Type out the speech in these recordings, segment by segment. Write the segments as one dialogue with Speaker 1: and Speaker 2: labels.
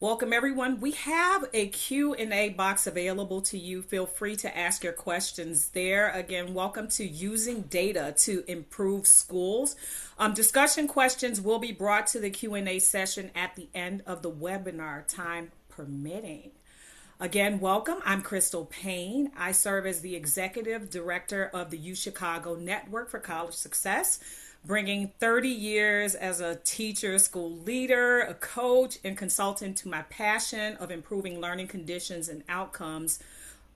Speaker 1: Welcome everyone. We have a Q&A box available to you. Feel free to ask your questions there. Again, welcome to Using Data to Improve Schools. Discussion questions will be brought to the Q&A session at the end of the webinar, time permitting. Again, welcome. I'm Crystal Payne. I serve as the Executive Director of the UChicago Network for College Success, bringing 30 years as a teacher, school leader, a coach, and consultant to my passion of improving learning conditions and outcomes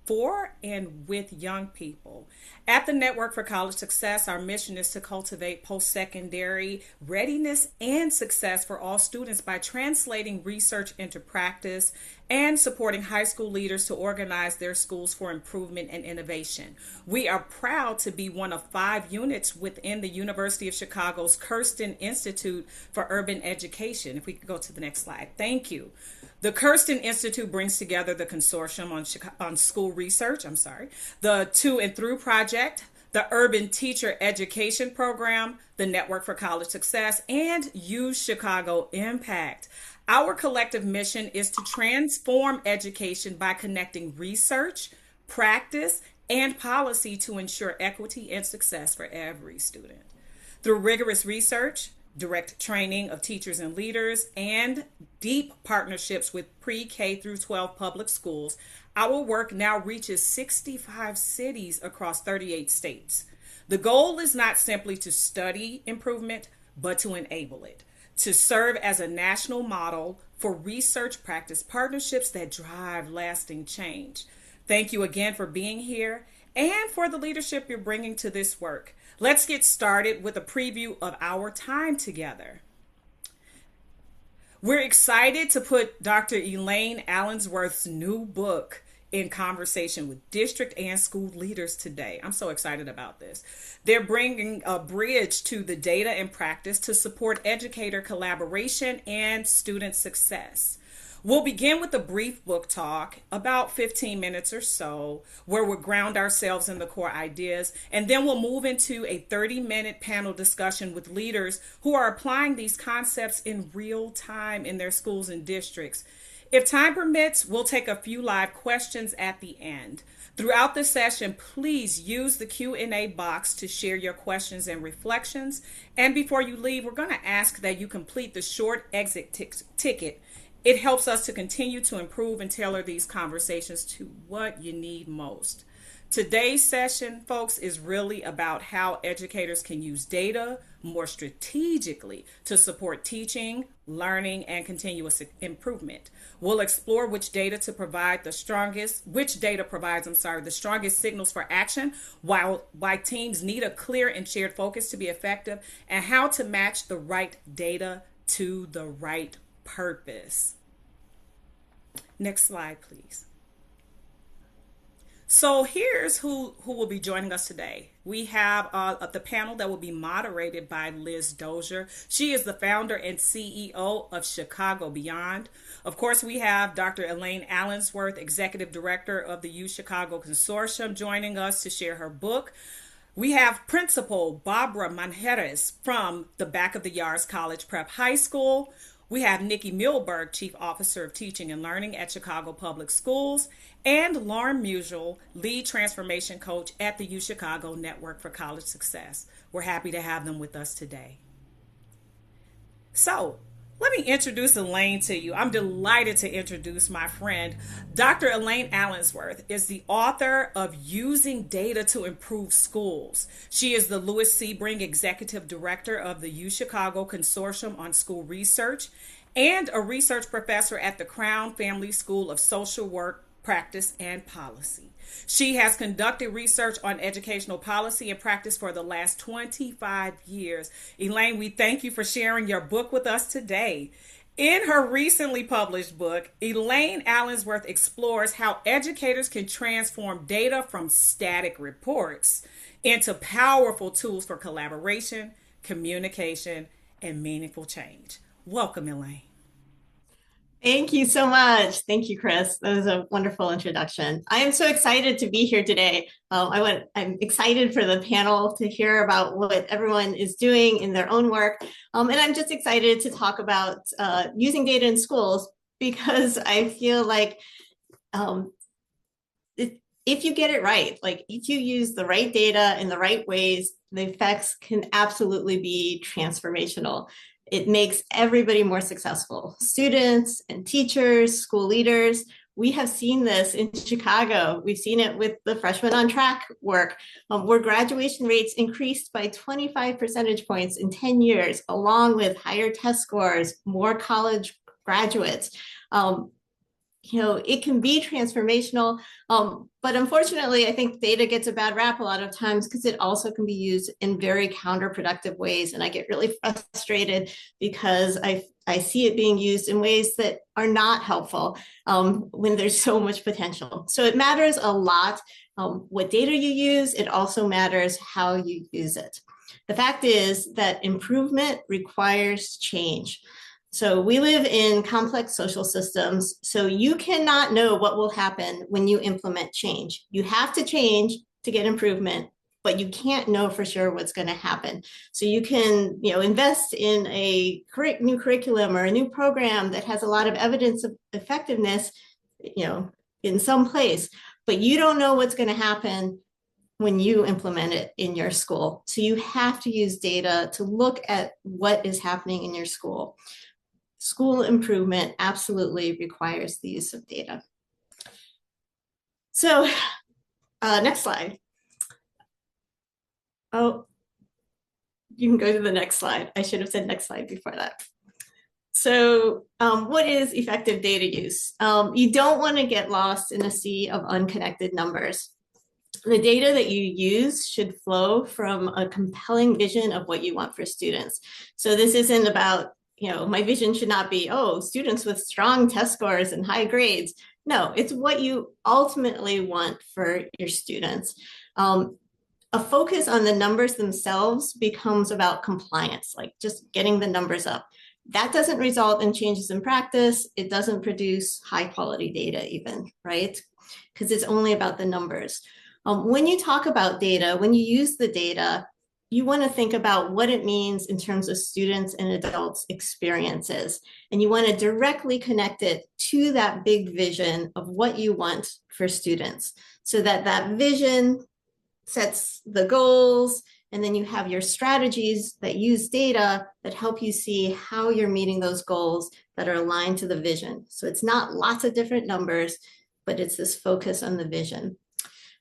Speaker 1: for and with young people. At the Network for College Success, our mission is to cultivate post-secondary readiness and success for all students by translating research into practice and supporting high school leaders to organize their schools for improvement and innovation. We are proud to be one of 5 units within the University of Chicago's Kirsten Institute for Urban Education. If we could go to the next slide. Thank you. The Kirsten Institute brings together the Consortium on School Research, the To and Through Project, the Urban Teacher Education Program, the Network for College Success, and UChicago Impact. Our collective mission is to transform education by connecting research, practice, and policy to ensure equity and success for every student. Through rigorous research, direct training of teachers and leaders, and deep partnerships with pre-K through 12 public schools, our work now reaches 65 cities across 38 states. The goal is not simply to study improvement, but to enable it, to serve as a national model for research practice partnerships that drive lasting change. Thank you again for being here and for the leadership you're bringing to this work. Let's get started with a preview of our time together. We're excited to put Dr. Elaine Allensworth's new book in conversation with district and school leaders today. I'm so excited about this. They're bringing a bridge to the data and practice to support educator collaboration and student success. We'll begin with a brief book talk, about 15 minutes or so, where we'll ground ourselves in the core ideas, and then we'll move into a 30-minute panel discussion with leaders who are applying these concepts in real time in their schools and districts. If time permits, we'll take a few live questions at the end. Throughout the session, please use the Q&A box to share your questions and reflections. And before you leave, we're going to ask that you complete the short exit ticket. It helps us to continue to improve and tailor these conversations to what you need most. Today's session, folks, is really about how educators can use data more strategically to support teaching, learning, and continuous improvement. We'll explore which data provides the strongest signals for action, why teams need a clear and shared focus to be effective, and how to match the right data to the right purpose. Next slide, please. So here's who will be joining us today. We have the panel that will be moderated by Liz Dozier. She is the founder and CEO of Chicago Beyond. Of course, we have Dr. Elaine Allensworth, Executive Director of the UChicago Consortium, joining us to share her book. We have Principal Barbara Manjarrez from the back of the Yards College Prep High School. We have Nicole Milberg, Chief Officer of Teaching and Learning at Chicago Public Schools, and Lauren Musial, Lead Transformation Coach at the UChicago Network for College Success. We're happy to have them with us today. So, let me introduce Elaine to you. I'm delighted to introduce my friend. Dr. Elaine Allensworth is the author of Using Data to Improve Schools. She is the Lewis-Sebring Executive Director of the UChicago Consortium on School Research and a research professor at the Crown Family School of Social Work, Practice, and Policy. She has conducted research on educational policy and practice for the last 25 years. Elaine, we thank you for sharing your book with us today. In her recently published book, Elaine Allensworth explores how educators can transform data from static reports into powerful tools for collaboration, communication, and meaningful change. Welcome, Elaine.
Speaker 2: Thank you so much. Thank you, Chris. That was a wonderful introduction. I am so excited to be here today. I'm excited for the panel to hear about what everyone is doing in their own work. And I'm just excited to talk about using data in schools, because I feel like um, if you get it right, like if you use the right data in the right ways, the effects can absolutely be transformational. It makes everybody more successful. Students and teachers, school leaders. We have seen this in Chicago. We've seen it with the Freshman on Track work, where graduation rates increased by 25 percentage points in 10 years, along with higher test scores, more college graduates. It can be transformational. But unfortunately, I think data gets a bad rap a lot of times because it also can be used in very counterproductive ways. And I get really frustrated because I see it being used in ways that are not helpful when there's so much potential. So it matters a lot what data you use. It also matters how you use it. The fact is that improvement requires change. So we live in complex social systems, so you cannot know what will happen when you implement change. You have to change to get improvement, but you can't know for sure what's going to happen. So you can, invest in a new curriculum or a new program that has a lot of evidence of effectiveness, in some place, but you don't know what's going to happen when you implement it in your school. So you have to use data to look at what is happening in your school. School improvement absolutely requires the use of data. So next slide. Oh, you can go to the next slide. I should have said next slide before that. So what is effective data use? You don't want to get lost in a sea of unconnected numbers. The data that you use should flow from a compelling vision of what you want for students. So this isn't about, my vision should not be, students with strong test scores and high grades. No, it's what you ultimately want for your students. A focus on the numbers themselves becomes about compliance, like just getting the numbers up. That doesn't result in changes in practice. It doesn't produce high quality data even, right? Because it's only about the numbers. When you talk about data, when you use the data, you want to think about what it means in terms of students and adults' experiences. And you want to directly connect it to that big vision of what you want for students, so that that vision sets the goals, and then you have your strategies that use data that help you see how you're meeting those goals that are aligned to the vision. So it's not lots of different numbers, but it's this focus on the vision.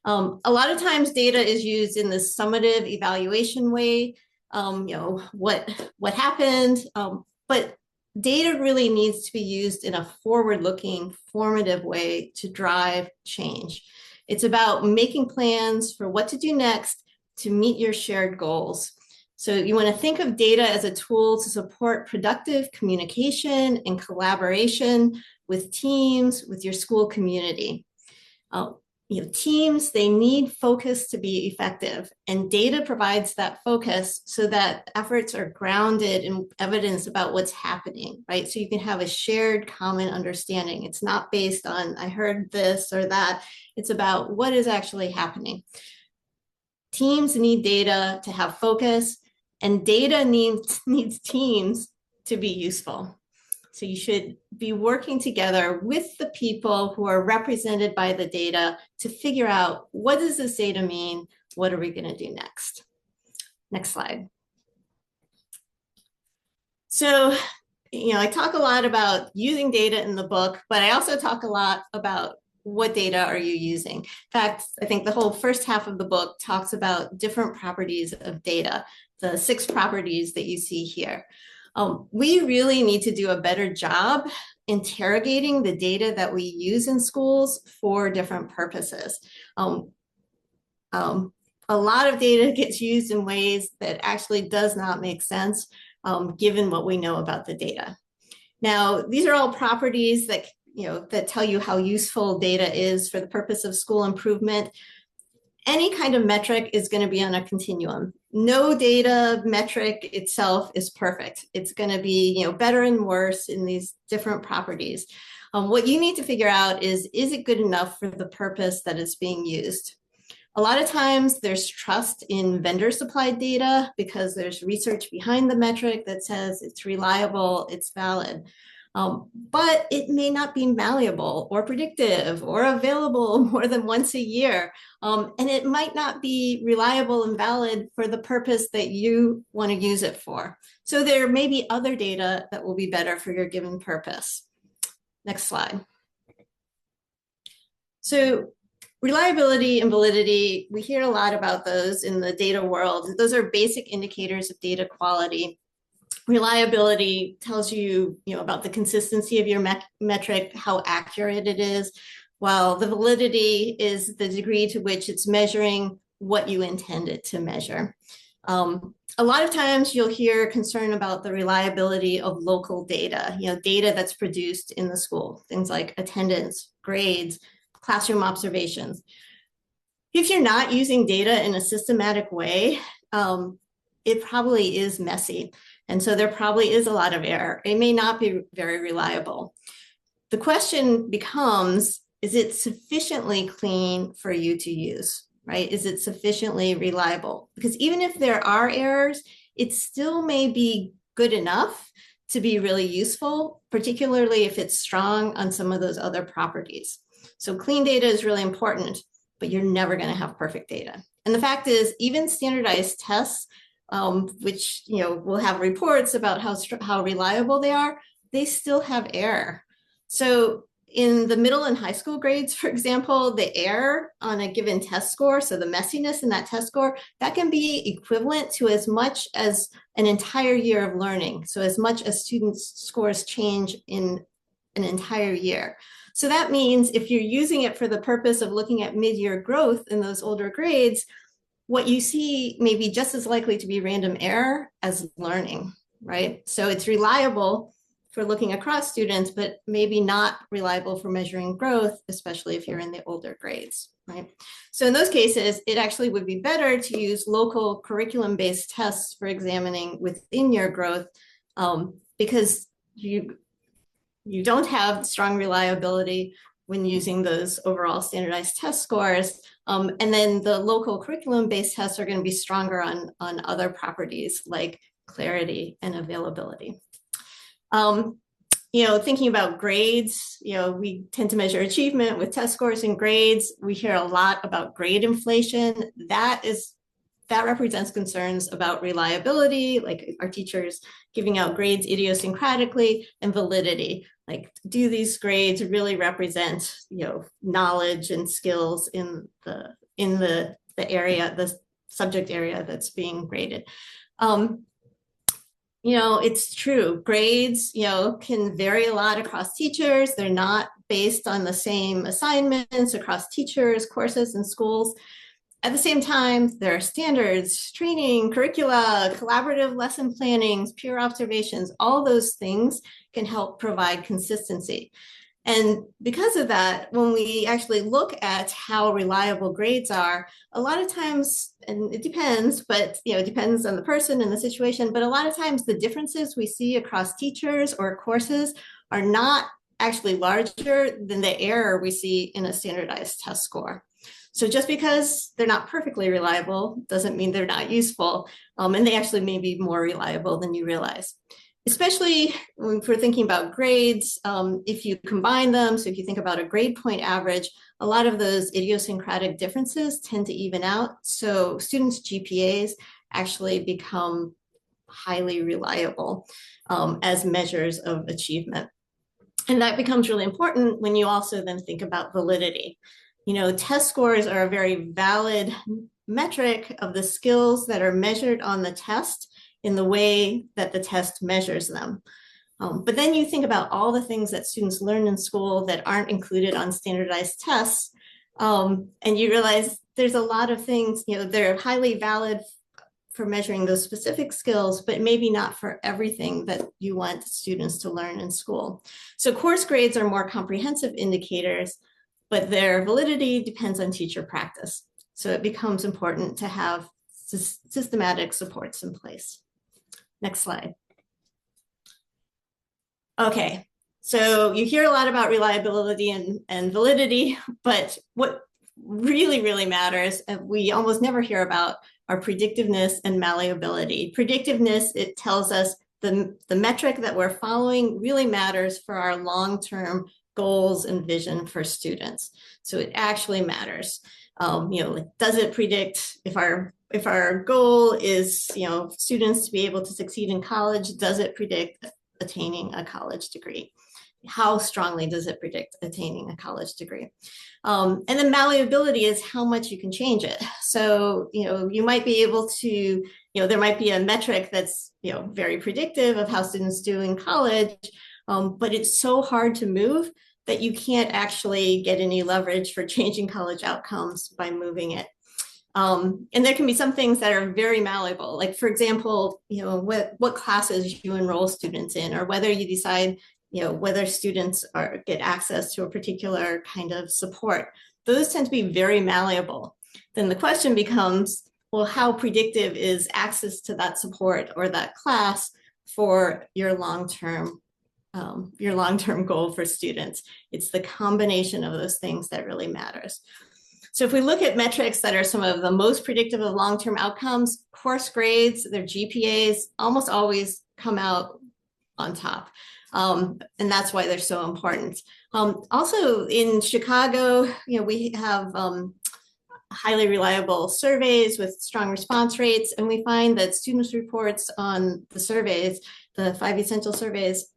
Speaker 2: A lot of times data is used in this summative evaluation way, what happened, but data really needs to be used in a forward-looking, formative way to drive change. It's about making plans for what to do next to meet your shared goals. So you want to think of data as a tool to support productive communication and collaboration with teams, with your school community. Teams, they need focus to be effective, and data provides that focus so that efforts are grounded in evidence about what's happening, right? So you can have a shared common understanding. It's not based on, I heard this or that. It's about what is actually happening. Teams need data to have focus, and data needs teams to be useful. So you should be working together with the people who are represented by the data to figure out, what does this data mean? What are we going to do next? Next slide. So, I talk a lot about using data in the book, but I also talk a lot about what data are you using. In fact, I think the whole first half of the book talks about different properties of data, the 6 properties that you see here. We really need to do a better job interrogating the data that we use in schools for different purposes. A lot of data gets used in ways that actually does not make sense, given what we know about the data. Now, these are all properties that, that tell you how useful data is for the purpose of school improvement. Any kind of metric is going to be on a continuum. No data metric itself is perfect. It's going to be, better and worse in these different properties. What you need to figure out is it good enough for the purpose that is being used? A lot of times there's trust in vendor supplied data because there's research behind the metric that says it's reliable, it's valid. But it may not be malleable or predictive or available more than once a year. And it might not be reliable and valid for the purpose that you want to use it for. So there may be other data that will be better for your given purpose. Next slide. So reliability and validity, we hear a lot about those in the data world. Those are basic indicators of data quality. Reliability tells you, about the consistency of your metric, how accurate it is, while the validity is the degree to which it's measuring what you intend it to measure. A lot of times you'll hear concern about the reliability of local data, data that's produced in the school, things like attendance, grades, classroom observations. If you're not using data in a systematic way, it probably is messy. And so there probably is a lot of error. It may not be very reliable. The question becomes, is it sufficiently clean for you to use, right? Is it sufficiently reliable? Because even if there are errors, it still may be good enough to be really useful, particularly if it's strong on some of those other properties. So clean data is really important, but you're never going to have perfect data. And the fact is, even standardized tests, which will have reports about how reliable they are, they still have error. So in the middle and high school grades, for example, the error on a given test score, so the messiness in that test score, that can be equivalent to as much as an entire year of learning. So as much as students' scores change in an entire year. So that means if you're using it for the purpose of looking at mid-year growth in those older grades, what you see may be just as likely to be random error as learning, right? So it's reliable for looking across students, but maybe not reliable for measuring growth, especially if you're in the older grades, right? So in those cases, it actually would be better to use local curriculum-based tests for examining within your growth, because you don't have strong reliability when using those overall standardized test scores. And then the local curriculum-based tests are going to be stronger on other properties like clarity and availability. Thinking about grades, we tend to measure achievement with test scores and grades. We hear a lot about grade inflation. That represents concerns about reliability, like our teachers giving out grades idiosyncratically, and validity. Like, do these grades really represent, knowledge and skills in the area, the subject area that's being graded? It's true. Grades, can vary a lot across teachers. They're not based on the same assignments across teachers, courses, and schools. At the same time, there are standards, training, curricula, collaborative lesson plannings, peer observations. All those things can help provide consistency. And because of that, when we actually look at how reliable grades are, a lot of times, and it depends, but it depends on the person and the situation, but a lot of times the differences we see across teachers or courses are not actually larger than the error we see in a standardized test score. So just because they're not perfectly reliable doesn't mean they're not useful, and they actually may be more reliable than you realize. Especially when we're thinking about grades, if you combine them, so if you think about a grade point average, a lot of those idiosyncratic differences tend to even out. So students' GPAs actually become highly reliable as measures of achievement. And that becomes really important when you also then think about validity. Test scores are a very valid metric of the skills that are measured on the test in the way that the test measures them. But then you think about all the things that students learn in school that aren't included on standardized tests, and you realize there's a lot of things, they're highly valid for measuring those specific skills, but maybe not for everything that you want students to learn in school. So course grades are more comprehensive indicators, but their validity depends on teacher practice. So it becomes important to have systematic supports in place. Next slide. Okay, so you hear a lot about reliability and validity, but what really, really matters, and we almost never hear about, are predictiveness and malleability. Predictiveness, it tells us the metric that we're following really matters for our long-term goals and vision for students. So it actually matters. Does it predict if our goal is, students to be able to succeed in college, does it predict attaining a college degree? How strongly does it predict attaining a college degree? And then malleability is how much you can change it. So, you might be able to, there might be a metric that's, very predictive of how students do in college, but it's so hard to move that you can't actually get any leverage for changing college outcomes by moving it. And there can be some things that are very malleable, like, for example, what classes you enroll students in, or whether you decide, whether students get access to a particular kind of support. Those tend to be very malleable. Then the question becomes, well, how predictive is access to that support or that class for your long-term goal for students? It's the combination of those things that really matters. So if we look at metrics that are some of the most predictive of long-term outcomes, course grades, their GPAs almost always come out on top. And that's why they're so important. Also in Chicago, we have highly reliable surveys with strong response rates. And we find that students' reports on the surveys, the 5 essential surveys,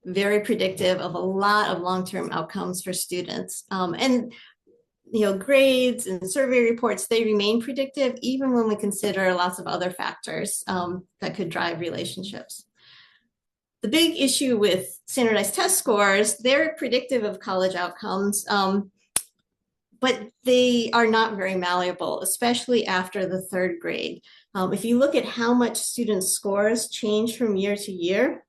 Speaker 2: very predictive of a lot of long-term outcomes for students. And grades and survey reports, they remain predictive even when we consider lots of other factors that could drive relationships. The big issue with standardized test scores, they're predictive of college outcomes, but they are not very malleable, especially after the 3rd grade. If you look at how much students' scores change from year to year,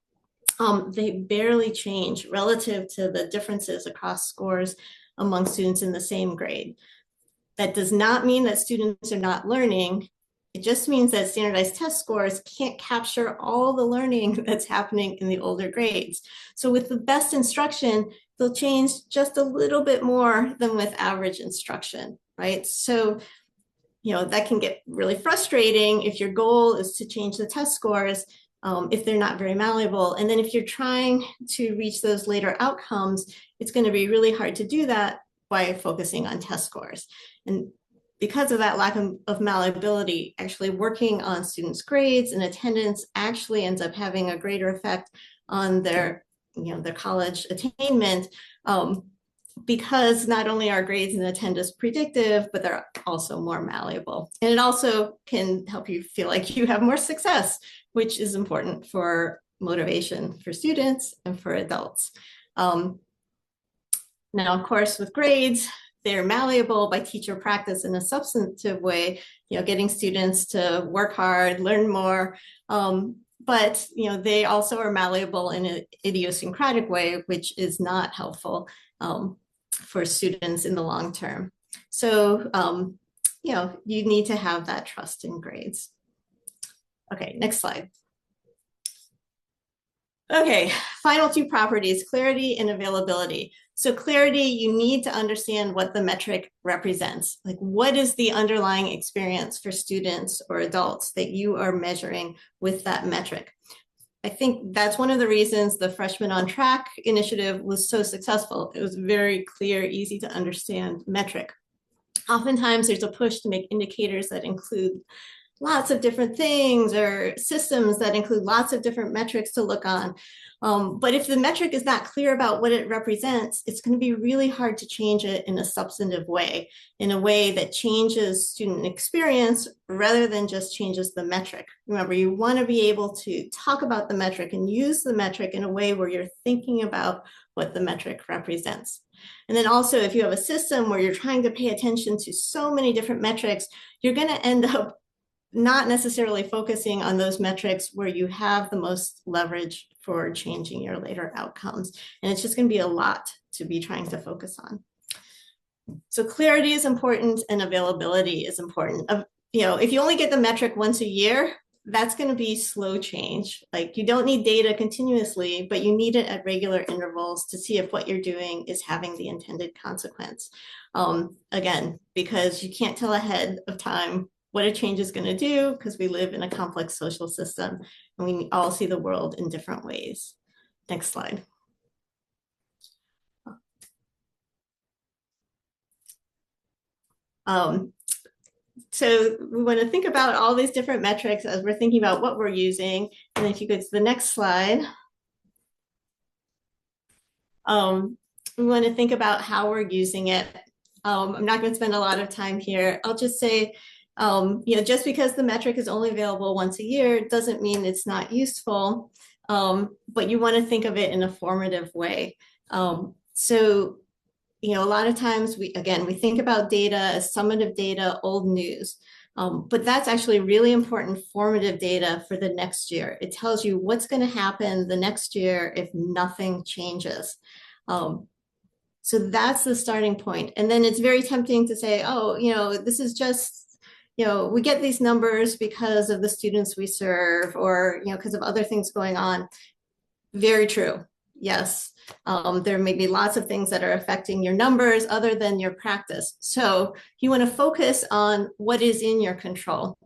Speaker 2: they barely change relative to the differences across scores among students in the same grade. That does not mean that students are not learning. It just means that standardized test scores can't capture all the learning that's happening in the older grades. So with the best instruction, they'll change just a little bit more than with average instruction, right? So, that can get really frustrating if your goal is to change the test scores, if they're not very malleable. And then if you're trying to reach those later outcomes, it's going to be really hard to do that by focusing on test scores. And because of that lack of malleability, actually working on students' grades and attendance actually ends up having a greater effect on their college attainment, because not only are grades and attendance predictive, but they're also more malleable. And it also can help you feel like you have more success, which is important for motivation for students and for adults. Now, of course, with grades, they're malleable by teacher practice in a substantive way, getting students to work hard, learn more. But they also are malleable in an idiosyncratic way, which is not helpful for students in the long term. So, you need to have that trust in grades. Okay, next slide. Okay, final 2 properties, clarity and availability. So clarity, you need to understand what the metric represents. Like, what is the underlying experience for students or adults that you are measuring with that metric? I think that's one of the reasons the Freshmen on Track initiative was so successful. It was very clear, easy to understand metric. Oftentimes there's a push to make indicators that include lots of different things, or systems that include lots of different metrics to look on. But if the metric is not clear about what it represents, it's going to be really hard to change it in a substantive way, in a way that changes student experience rather than just changes the metric. Remember, you want to be able to talk about the metric and use the metric in a way where you're thinking about what the metric represents. And then also, if you have a system where you're trying to pay attention to so many different metrics, you're going to end up not necessarily focusing on those metrics where you have the most leverage for changing your later outcomes. And it's just going to be a lot to be trying to focus on. So clarity is important and availability is important. If you only get the metric once a year, that's going to be slow change. Like, you don't need data continuously, but you need it at regular intervals to see if what you're doing is having the intended consequence. Again, because you can't tell ahead of time what a change is going to do, because we live in a complex social system and we all see the world in different ways. Next slide. Um, so we want to think about all these different metrics as we're thinking about what we're using. And if you go to the next slide, we want to think about how we're using it. I'm not going to spend a lot of time here. I'll just say, just because the metric is only available once a year doesn't mean it's not useful, but you want to think of it in a formative way. So, a lot of times we think about data as summative data, old news. But that's actually really important formative data for the next year. It tells you what's going to happen the next year if nothing changes. So that's the starting point. And then it's very tempting to say, oh, this is just, we get these numbers because of the students we serve or, because of other things going on. Very true. Yes. There may be lots of things that are affecting your numbers other than your practice. So you want to focus on what is in your control.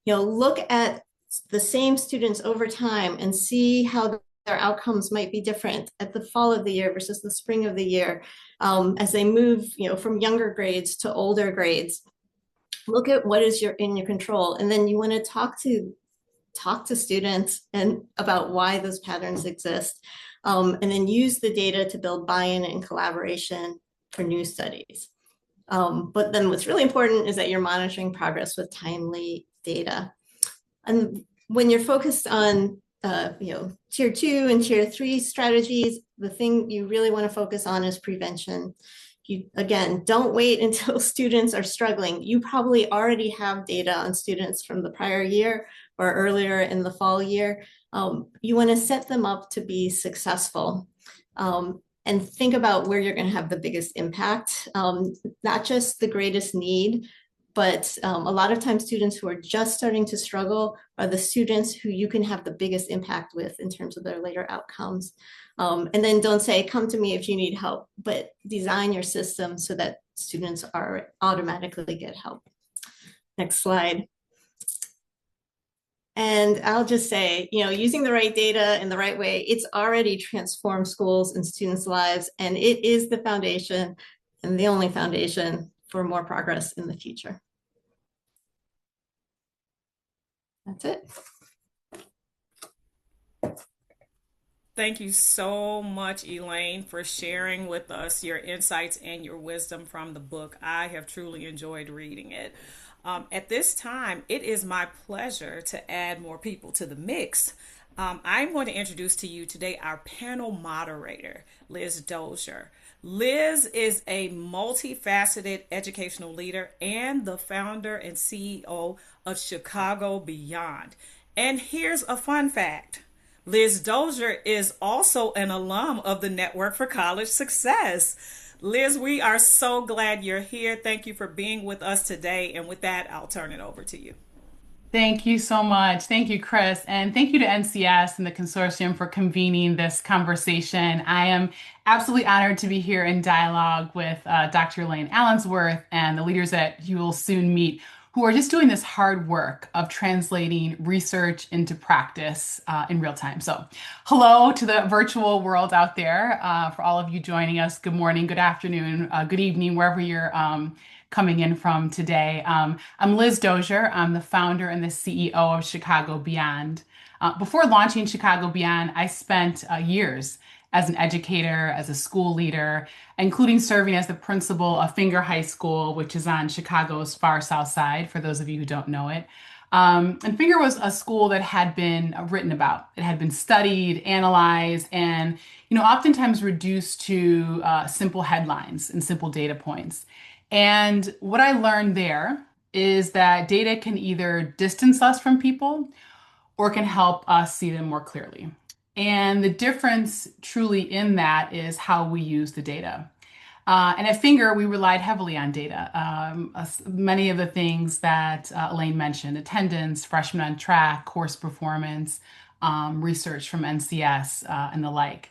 Speaker 2: Look at the same students over time and see how their outcomes might be different at the fall of the year versus the spring of the year, as they move, from younger grades to older grades. Look at what is in your control, and then you want to talk to students and about why those patterns exist, and then use the data to build buy-in and collaboration for new studies. But then what's really important is that you're monitoring progress with timely data. And when you're focused on tier 2 and tier 3 strategies, the thing you really want to focus on is prevention. Again, don't wait until students are struggling. You probably already have data on students from the prior year or earlier in the fall year. You want to set them up to be successful, and think about where you're going to have the biggest impact, not just the greatest need, but a lot of times students who are just starting to struggle are the students who you can have the biggest impact with in terms of their later outcomes. And then don't say, come to me if you need help, but design your system so that students are automatically get help. Next slide. And I'll just say, using the right data in the right way, it's already transformed schools and students' lives, and it is the foundation and the only foundation for more progress in the future. That's it.
Speaker 1: Thank you so much, Elaine, for sharing with us your insights and your wisdom from the book. I have truly enjoyed reading it. At this time, it is my pleasure to add more people to the mix. I'm going to introduce to you today our panel moderator, Liz Dozier. Liz is a multifaceted educational leader and the founder and CEO of Chicago Beyond. And here's a fun fact. Liz Dozier is also an alum of the Network for College Success. Liz, we are so glad you're here. Thank you for being with us today. And with that, I'll turn it over to you.
Speaker 3: Thank you so much. Thank you, Chris. And thank you to NCS and the Consortium for convening this conversation. I am absolutely honored to be here in dialogue with Dr. Elaine Allensworth and the leaders that you will soon meet, who are just doing this hard work of translating research into practice in real time. So hello to the virtual world out there. For all of you joining us, good morning, good afternoon, good evening, wherever you're coming in from today. I'm Liz Dozier. I'm the founder and the CEO of Chicago Beyond. Before launching Chicago Beyond, I spent years as an educator, as a school leader, including serving as the principal of Finger High School, which is on Chicago's far south side, for those of you who don't know it. And Finger was a school that had been written about. It had been studied, analyzed, and oftentimes reduced to simple headlines and simple data points. And what I learned there is that data can either distance us from people or can help us see them more clearly. And the difference truly in that is how we use the data. And at Finger, we relied heavily on data. Many of the things that Elaine mentioned, attendance, freshmen on track, course performance, research from NCS, and the like.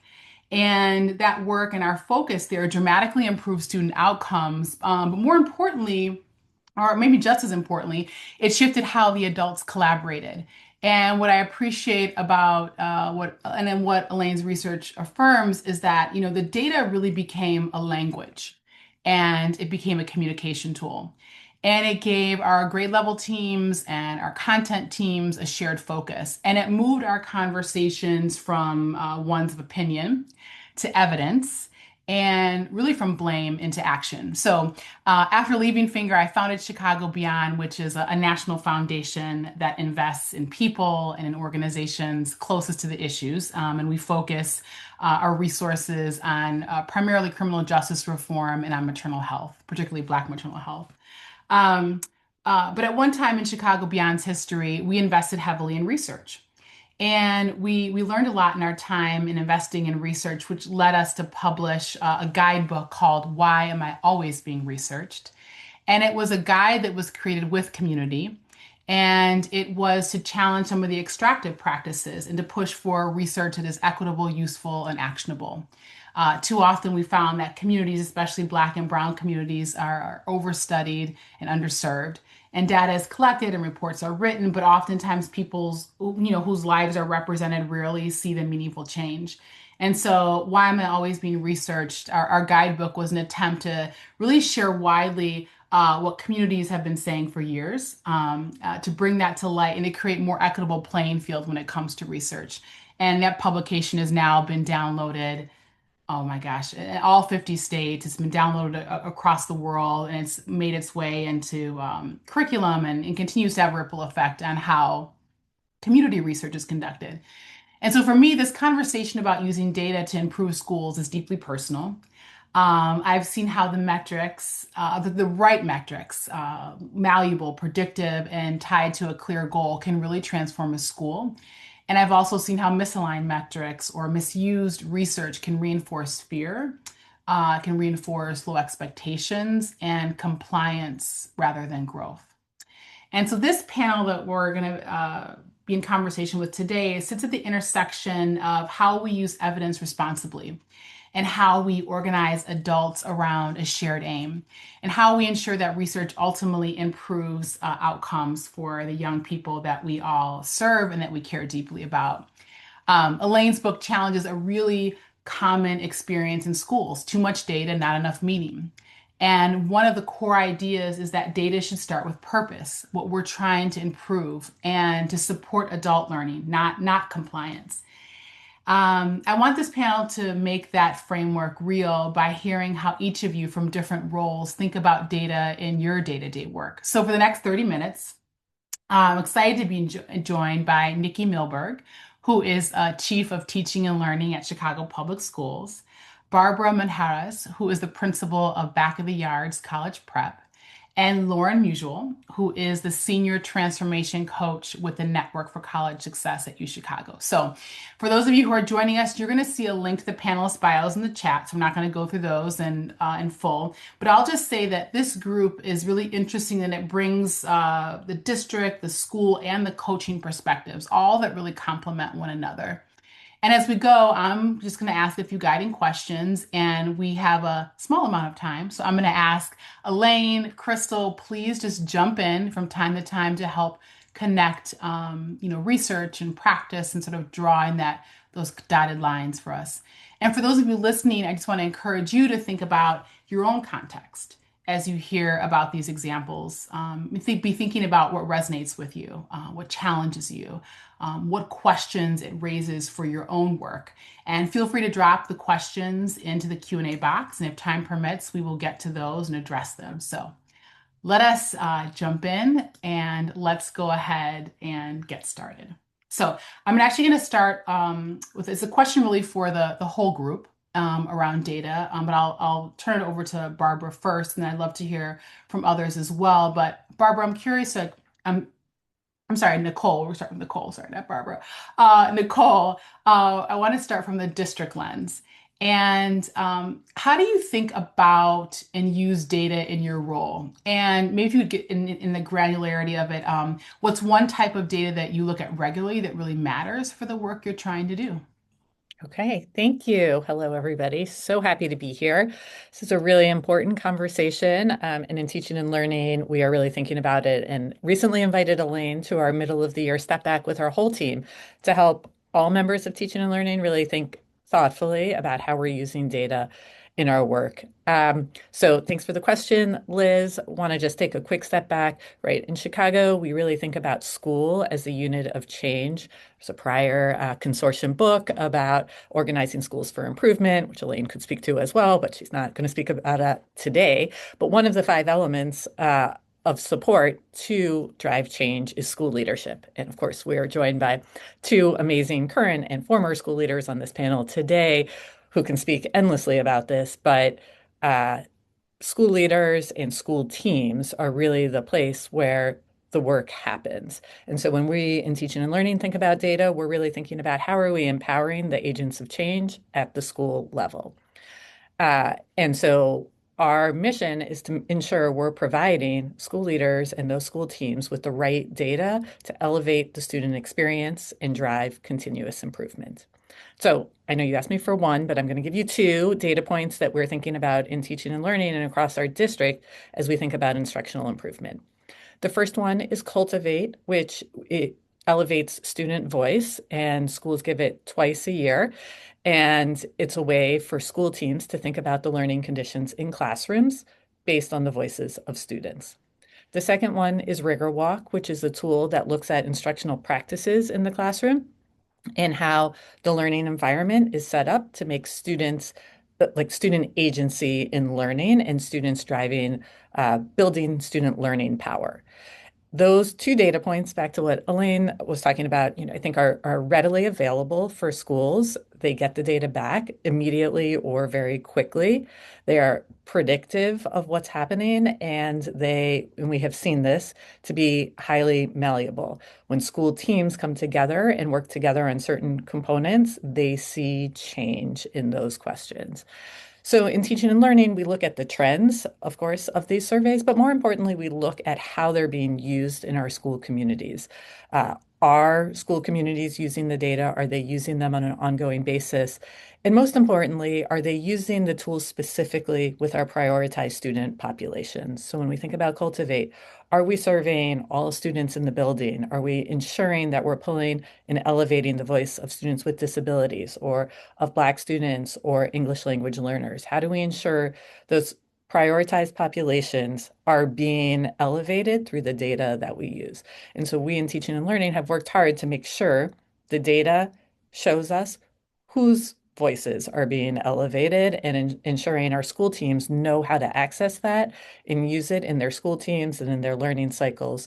Speaker 3: And that work and our focus there dramatically improved student outcomes. But more importantly, or maybe just as importantly, it shifted how the adults collaborated. And what I appreciate about what Elaine's research affirms is that, the data really became a language and it became a communication tool. And it gave our grade level teams and our content teams a shared focus. And it moved our conversations from ones of opinion to evidence and really from blame into action. So after leaving Finger, I founded Chicago Beyond, which is a national foundation that invests in people and in organizations closest to the issues. And we focus our resources on primarily criminal justice reform and on maternal health, particularly Black maternal health. Um, but at one time in Chicago Beyond's history, we invested heavily in research. And we learned a lot in our time in investing in research, which led us to publish a guidebook called Why Am I Always Being Researched? And it was a guide that was created with community. And it was to challenge some of the extractive practices and to push for research that is equitable, useful, and actionable. Too often we found that communities, especially Black and Brown communities, are overstudied and underserved. And data is collected and reports are written, but oftentimes people's, whose lives are represented rarely see the meaningful change. And so, Why Am I Always Being Researched? Our guidebook was an attempt to really share widely what communities have been saying for years, to bring that to light and to create more equitable playing field when it comes to research. And that publication has now been downloaded. Oh my gosh, in all 50 states. It's been downloaded across the world and it's made its way into curriculum and continues to have a ripple effect on how community research is conducted. And so for me, this conversation about using data to improve schools is deeply personal. I've seen how the metrics, the right metrics, malleable, predictive, and tied to a clear goal can really transform a school. And I've also seen how misaligned metrics or misused research can reinforce fear, can reinforce low expectations and compliance rather than growth. And so this panel that we're going to be in conversation with today sits at the intersection of how we use evidence responsibly and how we organize adults around a shared aim and how we ensure that research ultimately improves outcomes for the young people that we all serve and that we care deeply about. Elaine's book challenges a really common experience in schools: too much data, not enough meaning. And one of the core ideas is that data should start with purpose, what we're trying to improve, and to support adult learning, not compliance. I want this panel to make that framework real by hearing how each of you from different roles think about data in your day-to-day work. So for the next 30 minutes, I'm excited to be joined by Nicole Milberg, who is Chief of Teaching and Learning at Chicago Public Schools, Barbara Manjarrez, who is the principal of Back of the Yards College Prep, and Lauren Musial, who is the Senior Transformation Coach with the Network for College Success at UChicago. So for those of you who are joining us, you're going to see a link to the panelists' bios in the chat, so I'm not going to go through those in full, but I'll just say that this group is really interesting and it brings the district, the school, and the coaching perspectives, all that really complement one another. And as we go, I'm just going to ask a few guiding questions, and we have a small amount of time. So I'm going to ask Elaine, Crystal, please just jump in from time to time to help connect, research and practice and sort of drawing those dotted lines for us. And for those of you listening, I just want to encourage you to think about your own context as you hear about these examples. Be thinking about what resonates with you, what challenges you, what questions it raises for your own work. And feel free to drop the questions into the Q&A box. And if time permits, we will get to those and address them. So let us jump in and let's go ahead and get started. So I'm actually going to start with, it's a question really for the whole group around data, but I'll turn it over to Barbara first, and I'd love to hear from others as well. But Barbara, I'm curious, I'm sorry, Nicole. We're starting with Nicole. Sorry, not Barbara. Nicole, I want to start from the district lens. And how do you think about and use data in your role? And maybe if you would get in the granularity of it, what's one type of data that you look at regularly that really matters for the work you're trying to do?
Speaker 4: Okay, thank you. Hello, everybody. So happy to be here. This is a really important conversation, and in teaching and learning, we are really thinking about it and recently invited Elaine to our middle of the year step back with our whole team to help all members of teaching and learning really think thoughtfully about how we're using data in our work. So thanks for the question, Liz. Want to just take a quick step back, right? In Chicago, we really think about school as a unit of change. There's a prior consortium book about organizing schools for improvement, which Elaine could speak to as well, but she's not going to speak about it today. But one of the 5 elements of support to drive change is school leadership. And of course, we are joined by 2 amazing current and former school leaders on this panel today who can speak endlessly about this. But uh, school leaders and school teams are really the place where the work happens. And so when we in teaching and learning think about data, we're really thinking about how are we empowering the agents of change at the school level. And so our mission is to ensure we're providing school leaders and those school teams with the right data to elevate the student experience and drive continuous improvement. So I know you asked me for one, but I'm going to give you 2 data points that we're thinking about in teaching and learning and across our district as we think about instructional improvement. The first one is Cultivate, which it elevates student voice, and schools give it twice a year. And it's a way for school teams to think about the learning conditions in classrooms based on the voices of students. The second one is Rigor Walk, which is a tool that looks at instructional practices in the classroom and how the learning environment is set up to make students like student agency in learning and students driving, building student learning power. Those 2 data points, back to what Elaine was talking about, I think are readily available for schools. They get the data back immediately or very quickly. They are predictive of what's happening, and we have seen this to be highly malleable. When school teams come together and work together on certain components, they see change in those questions. So in teaching and learning, we look at the trends, of course, of these surveys, but more importantly, we look at how they're being used in our school communities. Are school communities using the data? Are they using them on an ongoing basis? And most importantly, are they using the tools specifically with our prioritized student populations? So when we think about Cultivate, are we surveying all students in the building? Are we ensuring that we're pulling and elevating the voice of students with disabilities or of Black students or English language learners? How do we ensure those prioritized populations are being elevated through the data that we use? And so we in teaching and learning have worked hard to make sure the data shows us whose voices are being elevated and ensuring our school teams know how to access that and use it in their school teams and in their learning cycles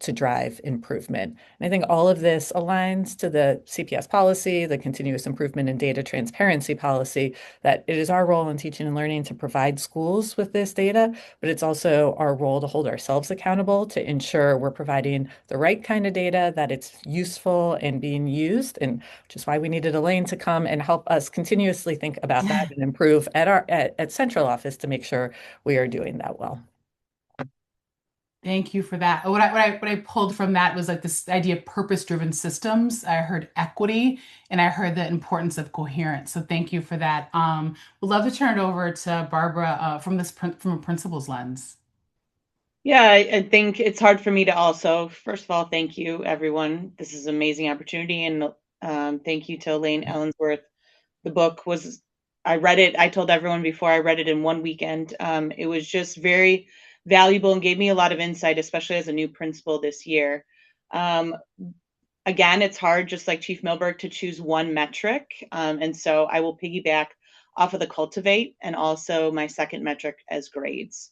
Speaker 4: to drive improvement. And I think all of this aligns to the CPS policy, the continuous improvement and data transparency policy, that it is our role in teaching and learning to provide schools with this data, but it's also our role to hold ourselves accountable to ensure we're providing the right kind of data, that it's useful and being used, and which is why we needed Elaine to come and help us continuously think about that and improve at central office to make sure we are doing that well.
Speaker 3: Thank you for that. What I pulled from that was like this idea of purpose-driven systems. I heard equity and I heard the importance of coherence. So thank you for that. We'd love to turn it over to Barbara from a principal's lens.
Speaker 5: Yeah, I think it's hard for me to also, first of all, thank you, everyone. This is an amazing opportunity. And thank you to Elaine Allensworth. The book I read it. I told everyone before I read it in one weekend. It was just very valuable and gave me a lot of insight, especially as a new principal this year. Again, it's hard, just like Chief Milberg, to choose one metric. And so I will piggyback off of the Cultivate and also my second metric as grades.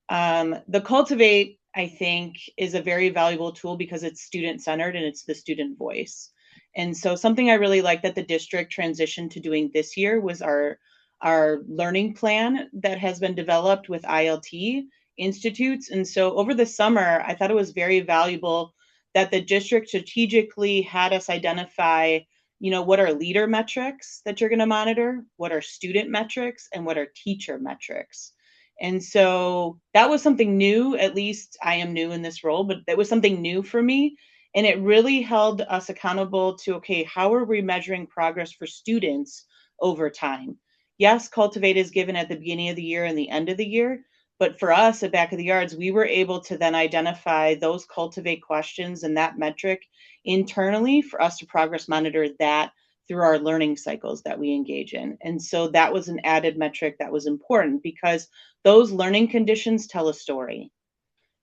Speaker 5: The Cultivate, I think, is a very valuable tool because it's student-centered and it's the student voice. And so something I really like that the district transitioned to doing this year was our learning plan that has been developed with ILT institutes. And so over the summer, I thought it was very valuable that the district strategically had us identify, what are leader metrics that you're going to monitor, what are student metrics, and what are teacher metrics. And so that was something new. At least I am new in this role, but that was something new for me. And it really held us accountable to, okay, how are we measuring progress for students over time? Yes, Cultivate is given at the beginning of the year and the end of the year, but for us at Back of the Yards, we were able to then identify those Cultivate questions and that metric internally for us to progress monitor that through our learning cycles that we engage in. And so that was an added metric that was important because those learning conditions tell a story,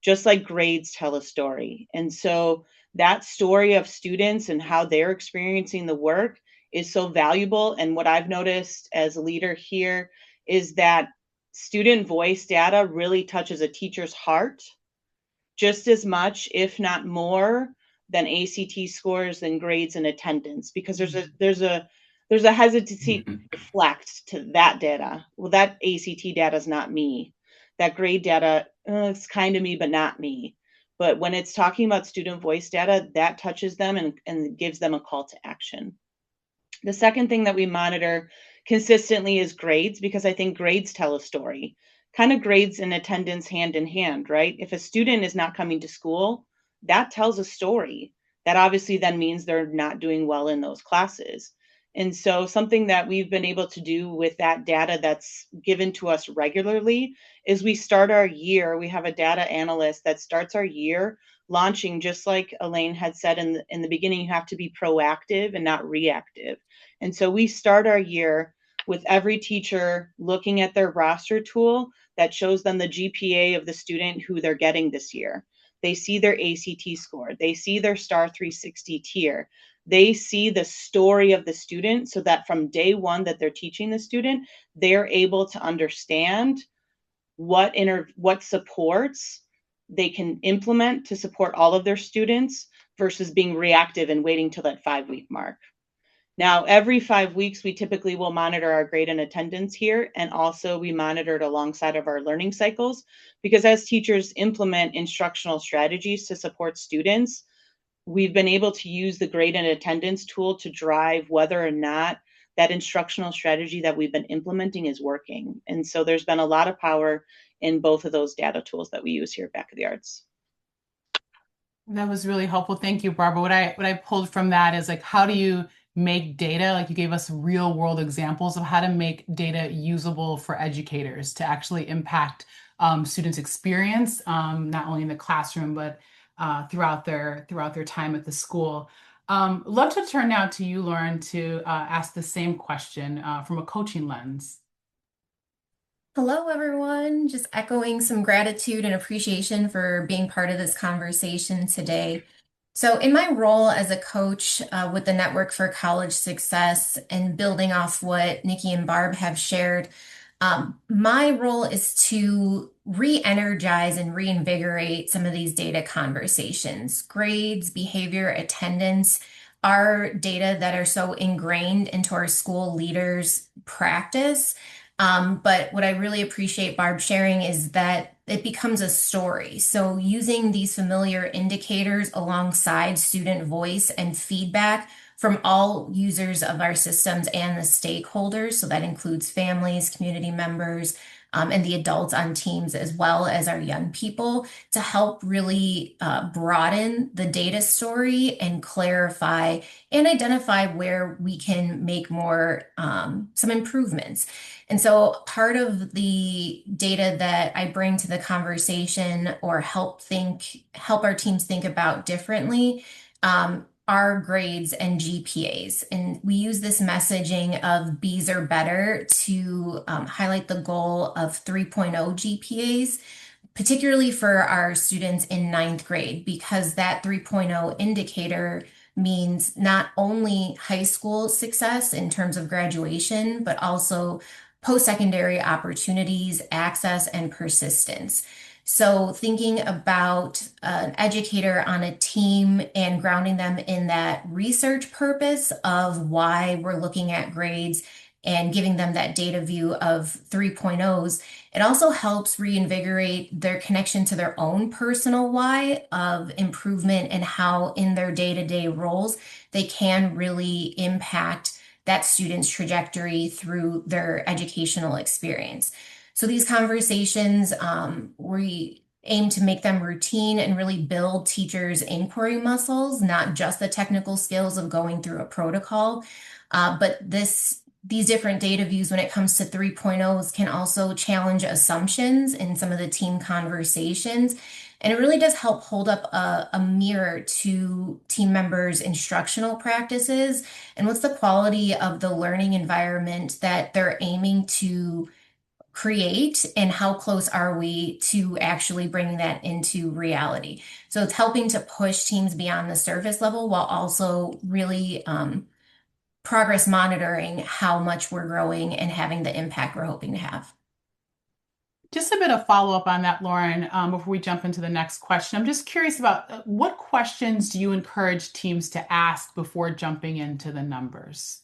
Speaker 5: just like grades tell a story. And so that story of students and how they're experiencing the work is so valuable. And what I've noticed as a leader here is that student voice data really touches a teacher's heart just as much, if not more, than ACT scores and grades and attendance, because there's a hesitancy to reflect to that data. Well, that ACT data is not me. That grade data, it's kind of me, but not me. But when it's talking about student voice data, that touches them and gives them a call to action. The second thing that we monitor consistently is grades, because I think grades tell a story. Kind of grades and attendance hand in hand, right? If a student is not coming to school, that tells a story. That obviously then means they're not doing well in those classes. And so something that we've been able to do with that data that's given to us regularly is we start our year, we have a data analyst that starts our year launching, just like Elaine had said in the beginning, you have to be proactive and not reactive. And so we start our year with every teacher looking at their roster tool that shows them the GPA of the student who they're getting this year. They see their ACT score. They see their Star 360 tier. They see the story of the student so that from day one that they're teaching the student, they're able to understand what supports they can implement to support all of their students versus being reactive and waiting till that 5-week mark. Now, every 5 weeks, we typically will monitor our grade and attendance here, and also we monitor it alongside of our learning cycles, because as teachers implement instructional strategies to support students, we've been able to use the grade and attendance tool to drive whether or not that instructional strategy that we've been implementing is working. And so there's been a lot of power in both of those data tools that we use here at Back of the Yards.
Speaker 3: That was really helpful. Thank you, Barbara. What I pulled from that is, like, how do you make data, like you gave us real world examples of how to make data usable for educators to actually impact students' experience, not only in the classroom, but throughout their time at the school. Love to turn now to you, Lauren, to ask the same question from a coaching lens.
Speaker 6: Hello, everyone. Just echoing some gratitude and appreciation for being part of this conversation today. So in my role as a coach with the Network for College Success and building off what Nikki and Barb have shared, my role is to re-energize and reinvigorate some of these data conversations. Grades, behavior, attendance are data that are so ingrained into our school leaders' practice. But what I really appreciate Barb sharing is that it becomes a story. So using these familiar indicators alongside student voice and feedback from all users of our systems and the stakeholders. So that includes families, community members, and the adults on teams, as well as our young people, to help really broaden the data story and clarify and identify where we can make more, some improvements. And so part of the data that I bring to the conversation or help our teams think about differently are grades and GPAs. And we use this messaging of B's are better to highlight the goal of 3.0 GPAs, particularly for our students in 9th grade, because that 3.0 indicator means not only high school success in terms of graduation, but also post-secondary opportunities, access, and persistence. So thinking about an educator on a team and grounding them in that research purpose of why we're looking at grades and giving them that data view of 3.0s, it also helps reinvigorate their connection to their own personal why of improvement and how in their day-to-day roles they can really impact that student's trajectory through their educational experience. So these conversations, we aim to make them routine and really build teachers' inquiry muscles, not just the technical skills of going through a protocol. But these different data views when it comes to 3.0s can also challenge assumptions in some of the team conversations. And it really does help hold up a mirror to team members' instructional practices and what's the quality of the learning environment that they're aiming to create and how close are we to actually bringing that into reality. So it's helping to push teams beyond the surface level while also really progress monitoring how much we're growing and having the impact we're hoping to have.
Speaker 3: Just a bit of follow-up on that, Lauren, before we jump into the next question. I'm just curious about what questions do you encourage teams to ask before jumping into the numbers?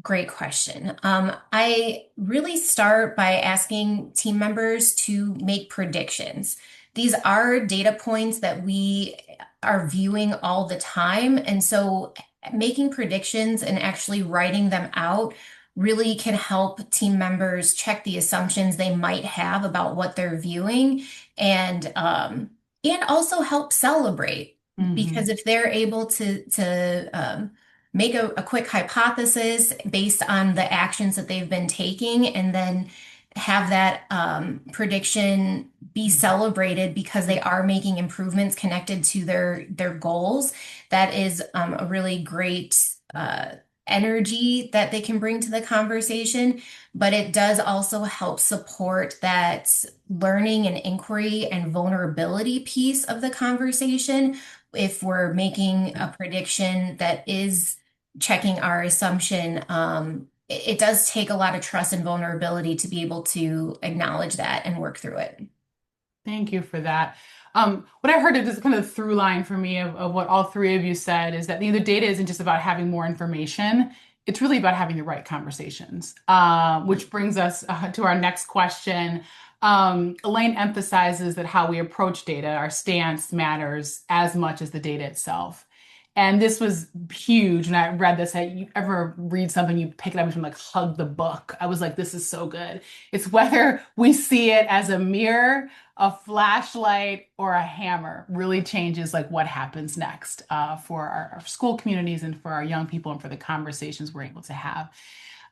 Speaker 6: Great question. I really start by asking team members to make predictions. These are data points that we are viewing all the time. And so making predictions and actually writing them out really can help team members check the assumptions they might have about what they're viewing and also help celebrate. Because if they're able to make a quick hypothesis based on the actions that they've been taking and then have that prediction be celebrated because they are making improvements connected to their goals. That is a really great energy that they can bring to the conversation, but it does also help support that learning and inquiry and vulnerability piece of the conversation. If we're making a prediction that is checking our assumption, it does take a lot of trust and vulnerability to be able to acknowledge that and work through it.
Speaker 3: Thank you for that. What I heard is kind of the through line for me of what all three of you said is that the data isn't just about having more information. It's really about having the right conversations, which brings us to our next question. Elaine emphasizes that how we approach data, our stance matters as much as the data itself. And this was huge. And I read this. You ever read something, you pick it up and like hug the book. I was like, this is so good. It's whether we see it as a mirror, a flashlight, or a hammer really changes like what happens next for our school communities and for our young people and for the conversations we're able to have.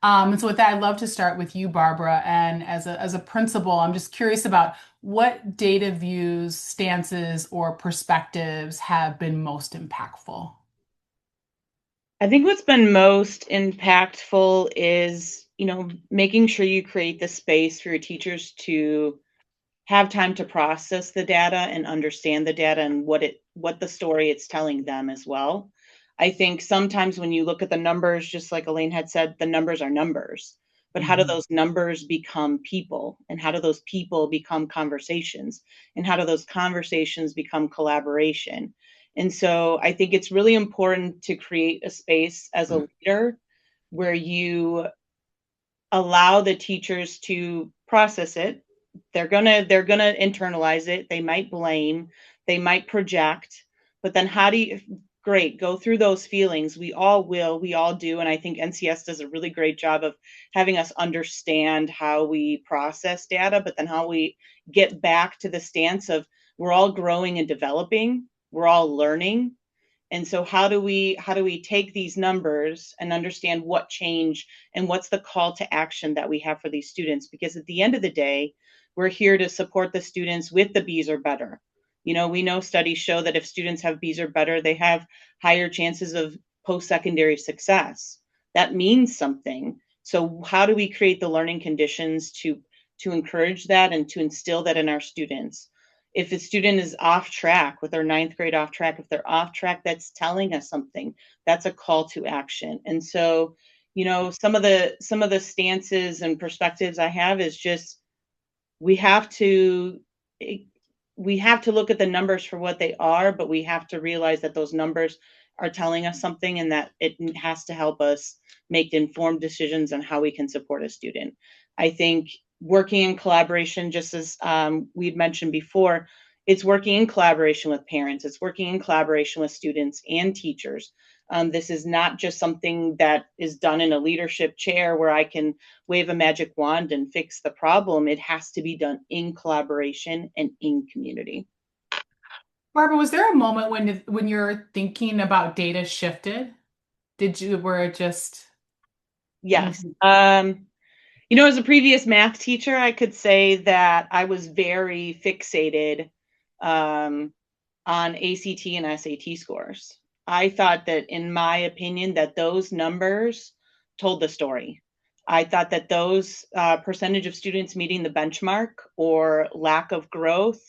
Speaker 3: And so with that, I'd love to start with you, Barbara. And as a principal, I'm just curious about what data views, stances, or perspectives have been most impactful?
Speaker 5: I think what's been most impactful is, making sure you create the space for your teachers to have time to process the data and understand the data and what the story it's telling them as well. I think sometimes when you look at the numbers, just like Elaine had said, the numbers are numbers. But how do those numbers become people? And how do those people become conversations? And how do those conversations become collaboration? And so I think it's really important to create a space as a leader where you allow the teachers to process it. They're gonna internalize it. They might blame, they might project, but then great, go through those feelings. We all will, we all do. And I think NCS does a really great job of having us understand how we process data, but then how we get back to the stance of we're all growing and developing, we're all learning. And so how do we take these numbers and understand what change and what's the call to action that we have for these students? Because at the end of the day, we're here to support the students with the B's or better. We know studies show that if students have B's or better, they have higher chances of post-secondary success. That means something. So how do we create the learning conditions to encourage that and to instill that in our students? If a student is off track with their 9th grade off track, if they're off track, that's telling us something. That's a call to action. And so, some of the stances and perspectives I have is just we have to look at the numbers for what they are, but we have to realize that those numbers are telling us something and that it has to help us make informed decisions on how we can support a student. I think working in collaboration, just as we'd mentioned before, it's working in collaboration with parents, it's working in collaboration with students and teachers. This is not just something that is done in a leadership chair where I can wave a magic wand and fix the problem. It has to be done in collaboration and in community.
Speaker 3: Barbara, was there a moment when you're thinking about data shifted? Where it just?
Speaker 5: Yes. As a previous math teacher, I could say that I was very fixated on ACT and SAT scores. I thought that, in my opinion, that those numbers told the story. I thought that those percentage of students meeting the benchmark or lack of growth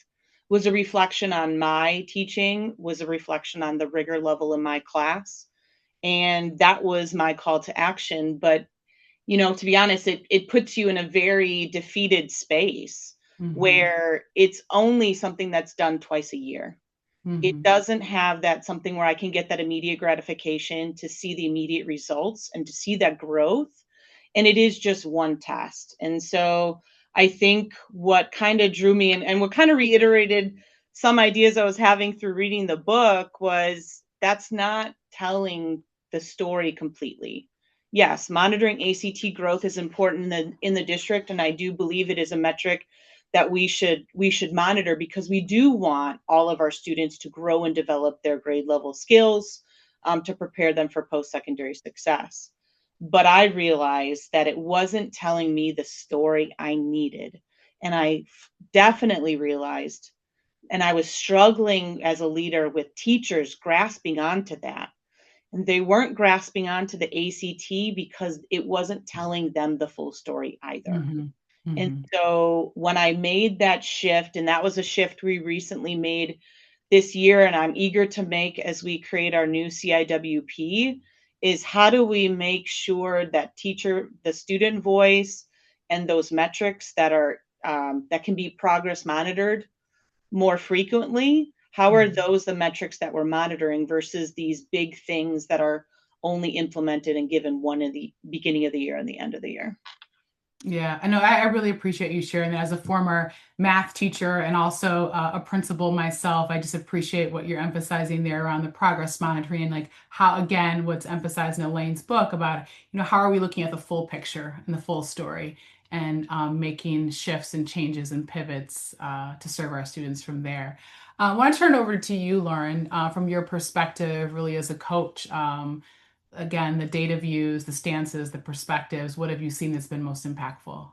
Speaker 5: was a reflection on my teaching, was a reflection on the rigor level in my class. And that was my call to action. But to be honest, it puts you in a very defeated space where it's only something that's done twice a year. It doesn't have that something where I can get that immediate gratification to see the immediate results and to see that growth. And it is just one test. And so I think what kind of drew me in and what kind of reiterated some ideas I was having through reading the book was that's not telling the story completely. Yes, monitoring ACT growth is important in the district, and I do believe it is a metric that we should monitor because we do want all of our students to grow and develop their grade level skills to prepare them for post-secondary success. But I realized that it wasn't telling me the story I needed. And I definitely realized, and I was struggling as a leader with teachers grasping onto that. And they weren't grasping onto the ACT because it wasn't telling them the full story either. And so when I made that shift, and that was a shift we recently made this year, and I'm eager to make as we create our new CIWP, is how do we make sure that the student voice and those metrics that are that can be progress monitored more frequently, how are those the metrics that we're monitoring versus these big things that are only implemented and given one in the beginning of the year and the end of the year?
Speaker 3: Yeah, I know. I really appreciate you sharing that. As a former math teacher and also a principal myself, I just appreciate what you're emphasizing there around the progress monitoring and like how, again, what's emphasized in Elaine's book about, how are we looking at the full picture and the full story and making shifts and changes and pivots to serve our students from there. I want to turn it over to you, Lauren, from your perspective, really as a coach. Again, the data views, the stances, the perspectives, what have you seen that's been most impactful?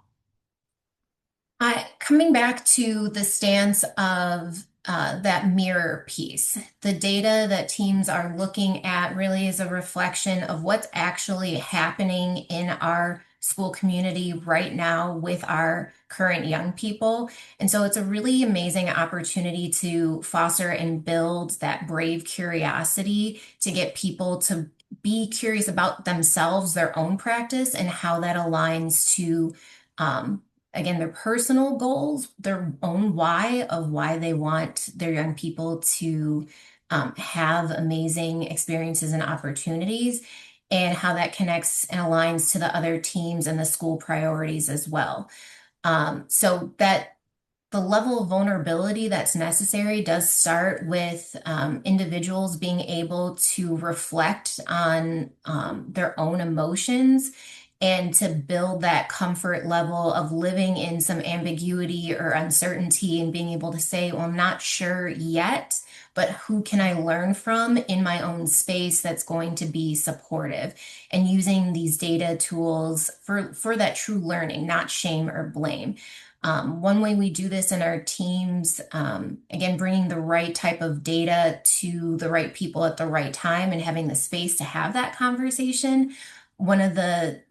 Speaker 6: Coming back to the stance of that mirror piece, the data that teams are looking at really is a reflection of what's actually happening in our school community right now with our current young people. And so it's a really amazing opportunity to foster and build that brave curiosity to get people to be curious about themselves, their own practice, and how that aligns to, again, their personal goals, their own why of why they want their young people to have amazing experiences and opportunities, and how that connects and aligns to the other teams and the school priorities as well. So that the level of vulnerability that's necessary does start with individuals being able to reflect on their own emotions and to build that comfort level of living in some ambiguity or uncertainty and being able to say, well, I'm not sure yet, but who can I learn from in my own space that's going to be supportive, and using these data tools for that true learning, not shame or blame. One way we do this in our teams, again, bringing the right type of data to the right people at the right time and having the space to have that conversation. One of the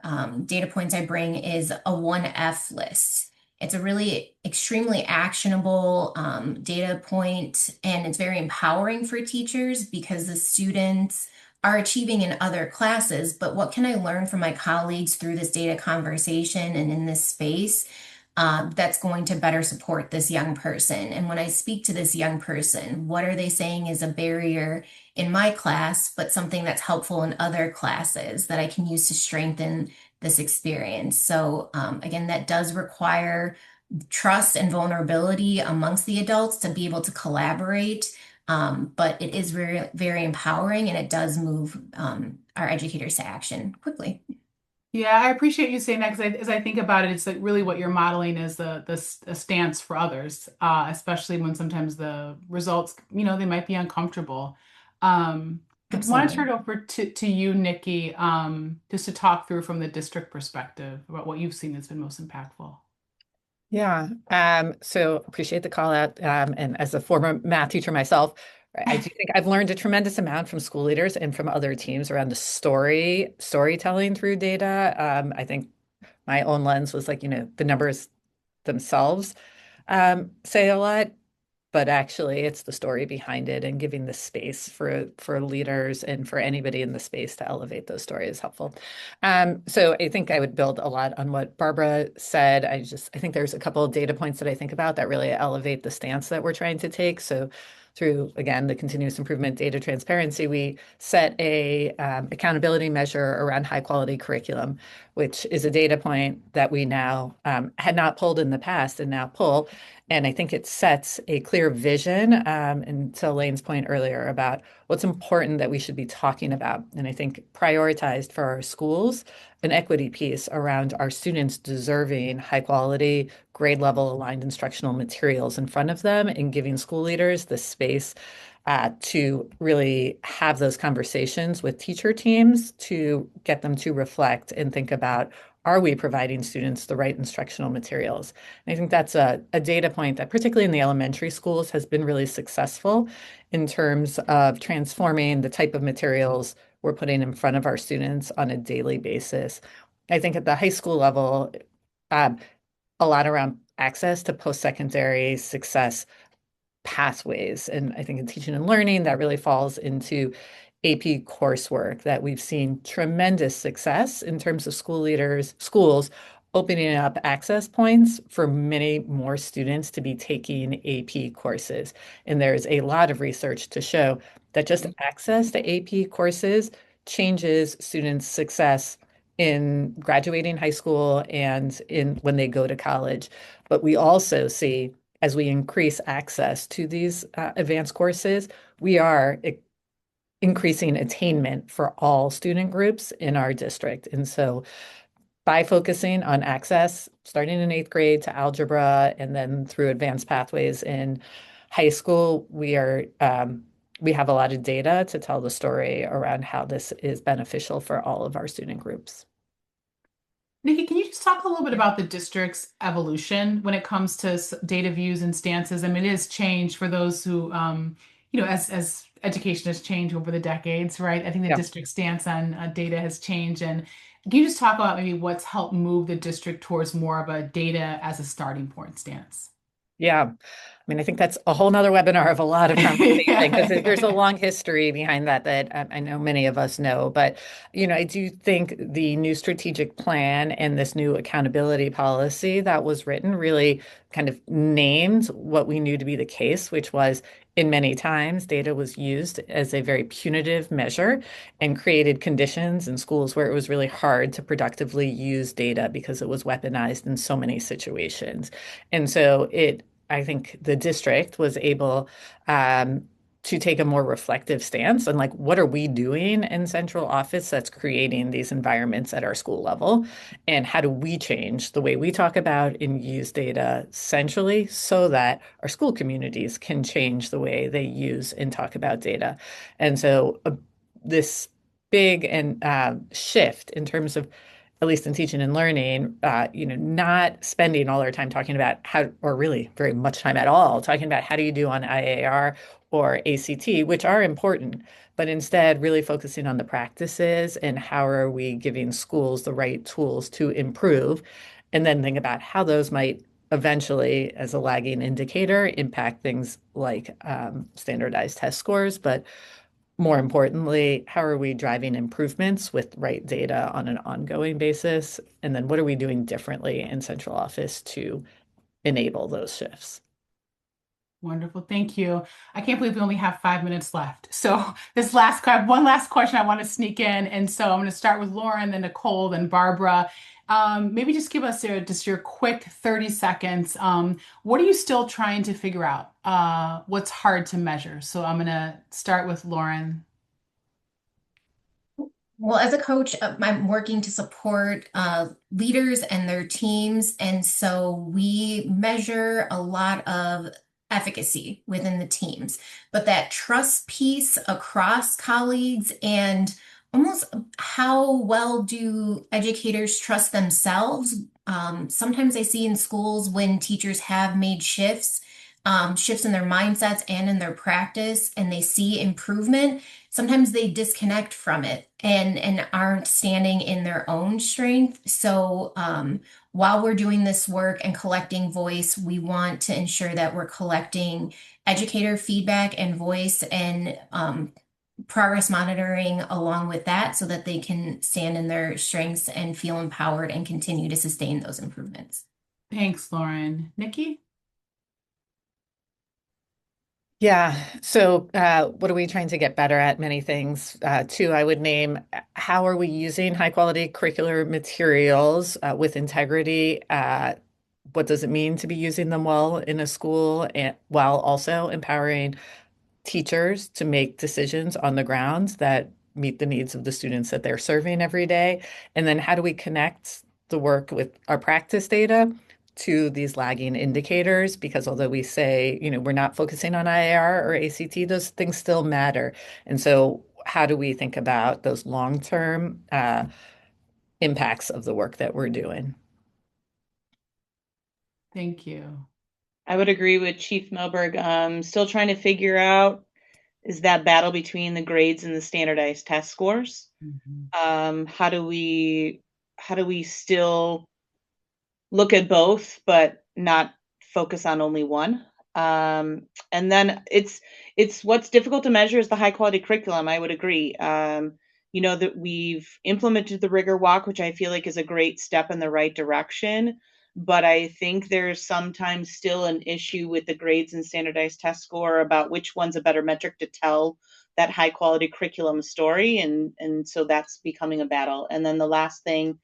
Speaker 6: data points I bring is a 1F list. It's a really extremely actionable data point, and it's very empowering for teachers because the students are achieving in other classes, but what can I learn from my colleagues through this data conversation and in this space that's going to better support this young person? And when I speak to this young person, what are they saying is a barrier in my class, but something that's helpful in other classes that I can use to strengthen this experience? So again, that does require trust and vulnerability amongst the adults to be able to collaborate But it is very, very empowering, and it does move our educators to action quickly.
Speaker 3: Yeah, I appreciate you saying that because as I think about it, it's like really what you're modeling is a stance for others, especially when sometimes the results, they might be uncomfortable. I want to
Speaker 6: Absolutely.
Speaker 3: turn it over to you, Nikki, just to talk through from the district perspective about what you've seen that's been most impactful.
Speaker 4: Yeah. So appreciate the call out. And as a former math teacher myself, I do think I've learned a tremendous amount from school leaders and from other teams around the storytelling through data. I think my own lens was like, the numbers themselves say a lot, but actually it's the story behind it and giving the space for leaders and for anybody in the space to elevate those stories is helpful. So I think I would build a lot on what Barbara said. I think there's a couple of data points that I think about that really elevate the stance that we're trying to take. So through, again, the continuous improvement data transparency, we set a accountability measure around high quality curriculum, which is a data point that we now had not pulled in the past and now pull. And I think it sets a clear vision, and to Elaine's point earlier about what's important that we should be talking about. And I think prioritized for our schools, an equity piece around our students deserving high quality, grade level aligned instructional materials in front of them and giving school leaders the space to really have those conversations with teacher teams to get them to reflect and think about, are we providing students the right instructional materials? And I think that's a data point that, particularly in the elementary schools, has been really successful in terms of transforming the type of materials we're putting in front of our students on a daily basis. I think at the high school level, um, a lot around access to post-secondary success pathways. And I think in teaching and learning, that really falls into AP coursework that we've seen tremendous success in terms of schools opening up access points for many more students to be taking AP courses. And there's a lot of research to show that just access to AP courses changes students' success in graduating high school and in when they go to college. But we also see as we increase access to these advanced courses, we are increasing attainment for all student groups in our district. And so by focusing on access, starting in 8th grade to algebra and then through advanced pathways in high school, we have a lot of data to tell the story around how this is beneficial for all of our student groups.
Speaker 3: Nikki, can you just talk a little bit about the district's evolution when it comes to data views and stances? I mean, it has changed for those who, as education has changed over the decades, right? I think the
Speaker 4: Yeah.
Speaker 3: district stance on data has changed. And can you just talk about maybe what's helped move the district towards more of a data as a starting point stance?
Speaker 4: Yeah. I mean, I think that's a whole nother webinar of a lot of conversation because there's a
Speaker 3: Yeah.
Speaker 4: long history behind that I know many of us know. But, I do think the new strategic plan and this new accountability policy that was written really kind of named what we knew to be the case, which was in many times data was used as a very punitive measure and created conditions in schools where it was really hard to productively use data because it was weaponized in so many situations. And so I think the district was able to take a more reflective stance on like, what are we doing in central office that's creating these environments at our school level? And how do we change the way we talk about and use data centrally so that our school communities can change the way they use and talk about data? And so this big and shift in terms of at least in teaching and learning, not spending all our time talking about how, or really very much time at all, talking about how do you do on IAR or ACT, which are important, but instead really focusing on the practices and how are we giving schools the right tools to improve, and then think about how those might eventually, as a lagging indicator, impact things like standardized test scores, but more importantly, how are we driving improvements with right data on an ongoing basis? And then what are we doing differently in central office to enable those shifts?
Speaker 3: Wonderful. Thank you. I can't believe we only have 5 minutes left. So one last question I want to sneak in. And so I'm going to start with Lauren, then Nicole, then Barbara. Maybe just give us just your quick 30 seconds. What are you still trying to figure out? What's hard to measure? So I'm going to start with Lauren.
Speaker 6: Well, as a coach, I'm working to support leaders and their teams. And so we measure a lot of efficacy within the teams, but that trust piece across colleagues and almost how well do educators trust themselves? Sometimes I see in schools when teachers have made shifts in their mindsets and in their practice, and they see improvement. Sometimes they disconnect from it and aren't standing in their own strength. So while we're doing this work and collecting voice, we want to ensure that we're collecting educator feedback and voice and progress monitoring along with that so that they can stand in their strengths and feel empowered and continue to sustain those improvements.
Speaker 3: Thanks, Lauren. Nikki?
Speaker 4: Yeah. So, what are we trying to get better at? Many things. Two, I would name how are we using high quality curricular materials with integrity? What does it mean to be using them well in a school and while also empowering teachers to make decisions on the ground that meet the needs of the students that they're serving every day? And then how do we connect the work with our practice data to these lagging indicators? Because although we say, we're not focusing on IAR or ACT, those things still matter. And so how do we think about those long-term impacts of the work that we're doing?
Speaker 3: Thank you.
Speaker 5: I would agree with Chief Milberg. Still trying to figure out is that battle between the grades and the standardized test scores.
Speaker 3: Mm-hmm.
Speaker 5: How do we still look at both, but not focus on only one? And then it's what's difficult to measure is the high quality curriculum. I would agree. That we've implemented the rigor walk, which I feel like is a great step in the right direction. But I think there's sometimes still an issue with the grades and standardized test score about which one's a better metric to tell that high quality curriculum story. And so that's becoming a battle. And then the last thing,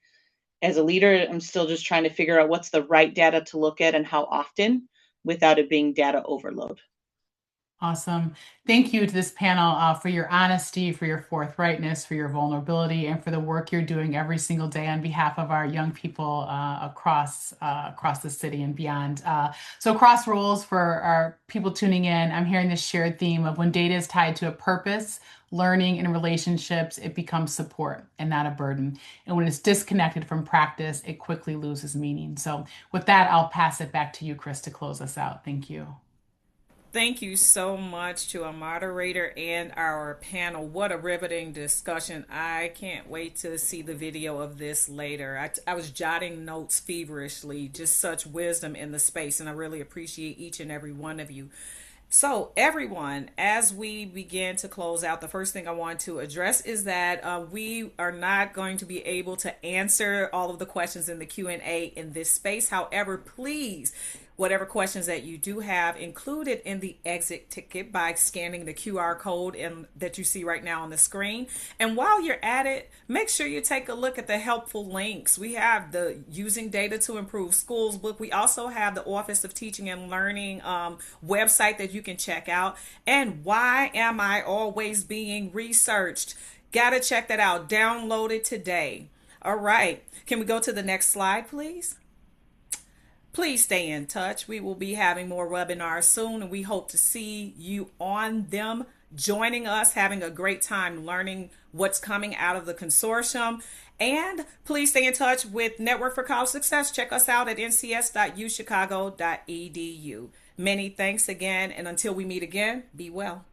Speaker 5: as a leader, I'm still just trying to figure out what's the right data to look at and how often without it being data overload.
Speaker 3: Awesome. Thank you to this panel for your honesty, for your forthrightness, for your vulnerability, and for the work you're doing every single day on behalf of our young people across the city and beyond. So across roles for our people tuning in, I'm hearing this shared theme of when data is tied to a purpose, learning, and relationships, it becomes support and not a burden. And when it's disconnected from practice, it quickly loses meaning. So with that, I'll pass it back to you, Chris, to close us out. Thank you.
Speaker 1: Thank you so much to our moderator and our panel. What a riveting discussion. I can't wait to see the video of this later. I was jotting notes feverishly, just such wisdom in the space, and I really appreciate each and every one of you. So everyone, as we begin to close out, the first thing I want to address is that we are not going to be able to answer all of the questions in the Q&A in this space. However, please, whatever questions that you do have, include it in the exit ticket by scanning the QR code that you see right now on the screen. And while you're at it, make sure you take a look at the helpful links. We have the Using Data to Improve Schools book. We also have the Office of Teaching and Learning website that you can check out. And Why Am I Always Being Researched? Gotta check that out. Download it today. All right. Can we go to the next slide, please? Please stay in touch. We will be having more webinars soon, and we hope to see you on them, joining us, having a great time learning what's coming out of the consortium. And please stay in touch with Network for College Success. Check us out at ncs.uchicago.edu. Many thanks again, and until we meet again, be well.